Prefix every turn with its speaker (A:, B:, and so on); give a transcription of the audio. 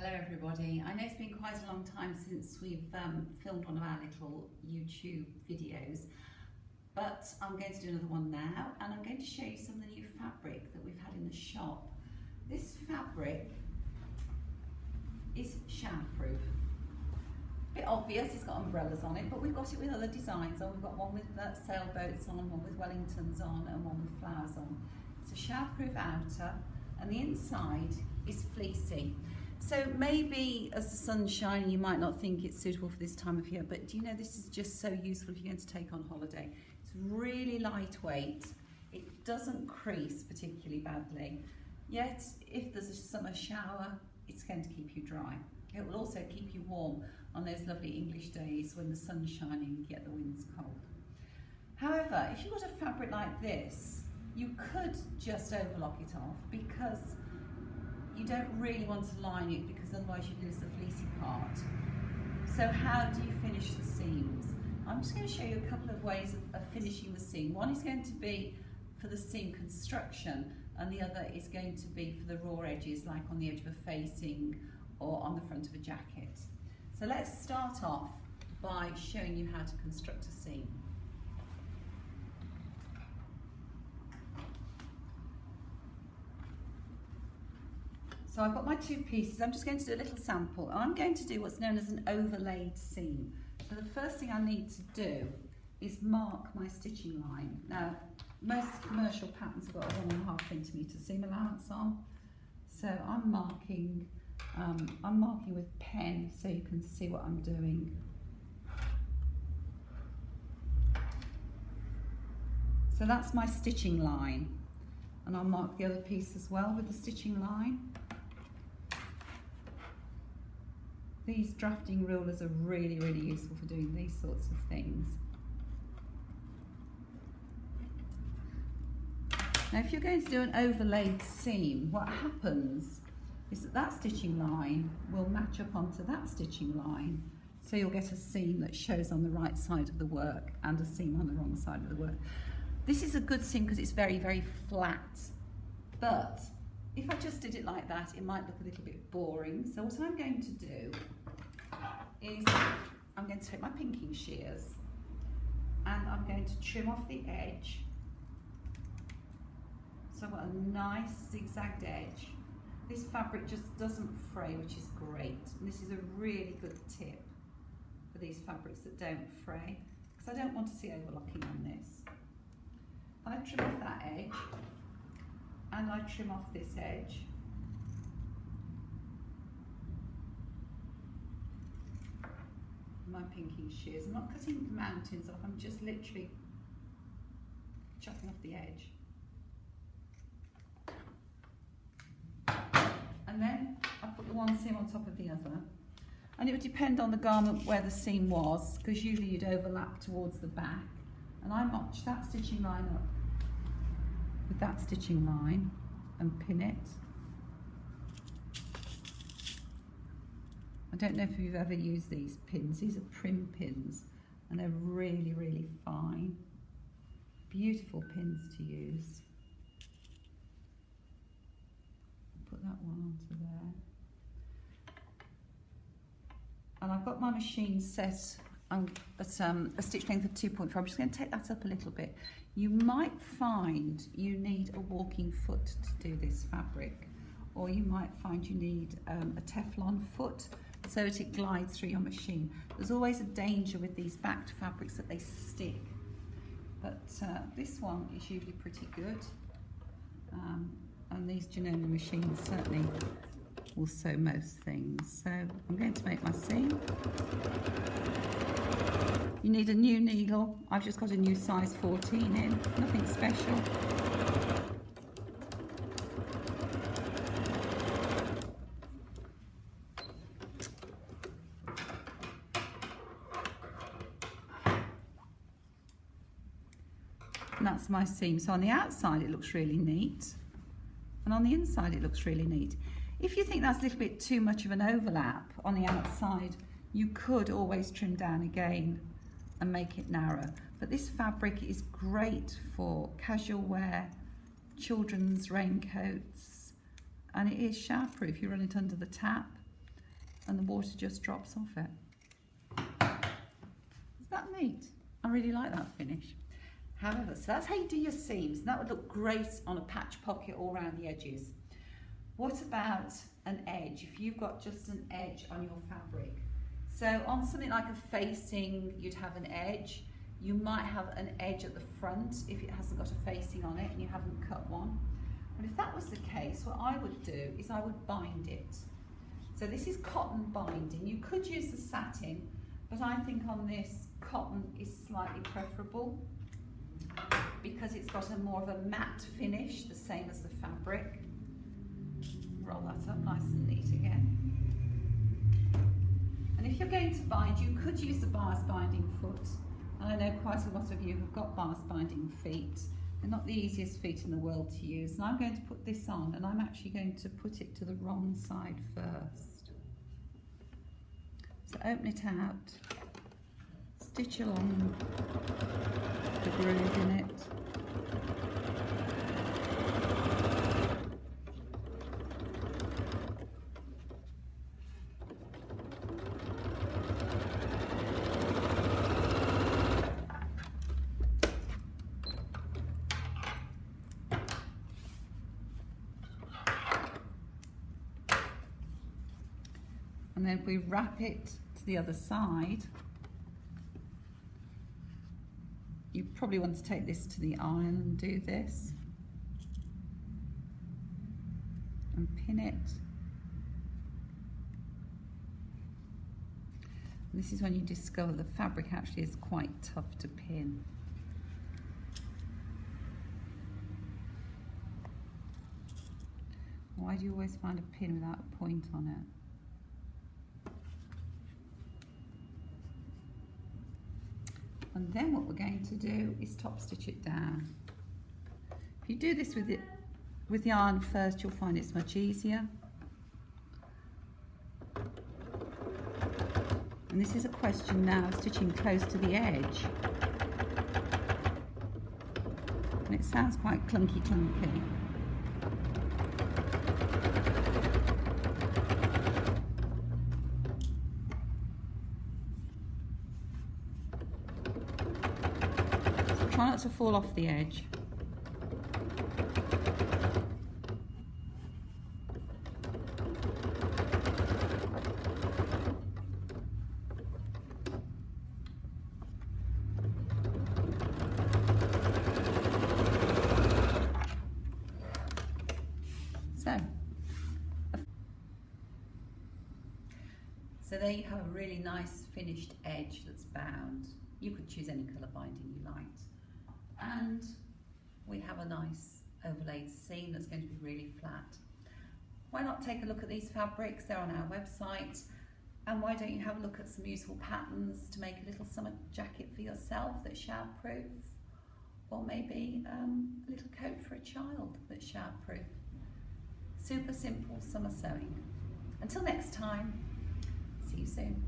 A: Hello everybody. I know it's been quite a long time since we've filmed one of our little YouTube videos, but I'm going to do another one now, and I'm going to show you some of the new fabric that we've had in the shop. This fabric is showerproof. A bit obvious, it's got umbrellas on it, but we've got it with other designs on. We've got one with sailboats on, one with Wellingtons on, and one with flowers on. It's a showerproof outer, and the inside is fleecy. So maybe as the sun's shining you might not think it's suitable for this time of year, but do you know this is just so useful if you're going to take on holiday. It's really lightweight, it doesn't crease particularly badly, yet if there's a summer shower it's going to keep you dry. It will also keep you warm on those lovely English days when the sun's shining yet the wind's cold. However, if you've got a fabric like this, you could just overlock it off because you don't really want to line it because otherwise you lose the fleecy part. So how do you finish the seams? I'm just going to show you a couple of ways of finishing the seam. One is going to be for the seam construction, and the other is going to be for the raw edges, like on the edge of a facing or on the front of a jacket. So let's start off by showing you how to construct a seam. So I've got my two pieces. I'm just going to do a little sample. I'm going to do what's known as an overlaid seam. So the first thing I need to do is mark my stitching line. Now, most commercial patterns have got a 1.5 centimetre seam allowance on. So I'm marking with pen so you can see what I'm doing. So that's my stitching line. And I'll mark the other piece as well with the stitching line. These drafting rulers are really, really useful for doing these sorts of things. Now, if you're going to do an overlaid seam, what happens is that stitching line will match up onto that stitching line, so you'll get a seam that shows on the right side of the work and a seam on the wrong side of the work. This is a good seam because it's very, very flat, but if I just did it like that, it might look a little bit boring. So what I'm going to do is I'm going to take my pinking shears and I'm going to trim off the edge. So I've got a nice zigzagged edge. This fabric just doesn't fray, which is great. And this is a really good tip for these fabrics that don't fray, because I don't want to see overlocking on this. I trim off that edge, and I trim off this edge. My pinking shears. I'm not cutting mountains off, I'm just literally chopping off the edge. And then I put the one seam on top of the other. And it would depend on the garment where the seam was, because usually you'd overlap towards the back. And I notch that stitching line up with that stitching line and pin it. I don't know if you've ever used these pins. These are prim pins and they're really, really fine. Beautiful pins to use. Put that one onto there. And I've got my machine set at a stitch length of 2.4. I'm just going to take that up a little bit. You might find you need a walking foot to do this fabric, or you might find you need a Teflon foot so that it glides through your machine. There's always a danger with these backed fabrics that they stick, but this one is usually pretty good, and these Janona machines certainly will sew most things. So I'm going to make my seam. You need a new needle. I've just got a new size 14 in, nothing special. And that's my seam. So on the outside it looks really neat, and on the inside it looks really neat. If you think that's a little bit too much of an overlap on the outside, you could always trim down again and make it narrow. But this fabric is great for casual wear, children's raincoats, and it is showerproof. You run it under the tap and the water just drops off it. Is that neat? I really like that finish. However, so that's how you do your seams. That would look great on a patch pocket all around the edges. What about an edge? If you've got just an edge on your fabric. So on something like a facing, you'd have an edge. You might have an edge at the front if it hasn't got a facing on it and you haven't cut one. But if that was the case, what I would do is I would bind it. So this is cotton binding. You could use the satin, but I think on this, cotton is slightly preferable because it's got a more of a matte finish, the same as the fabric. Roll that up nice and neat again. And if you're going to bind, you could use the bias binding foot. And I know quite a lot of you have got bias binding feet. They're not the easiest feet in the world to use. And I'm going to put this on, and I'm actually going to put it to the wrong side first. So open it out, stitch along the groove in it. And then if we wrap it to the other side, you probably want to take this to the iron and do this. And pin it. And this is when you discover the fabric actually is quite tough to pin. Why do you always find a pin without a point on it? And then what we're going to do is top stitch it down. If you do this with the iron first, you'll find it's much easier. And this is a question now of stitching close to the edge. And it sounds quite clunky. Try not to fall off the edge. So there you have a really nice finished edge that's bound. You could choose any colour binding you liked. And we have a nice overlaid seam that's going to be really flat. Why not take a look at these fabrics? They're on our website. And why don't you have a look at some useful patterns to make a little summer jacket for yourself that's shower-proof, or maybe a little coat for a child that's shower-proof. Super simple summer sewing. Until next time, see you soon.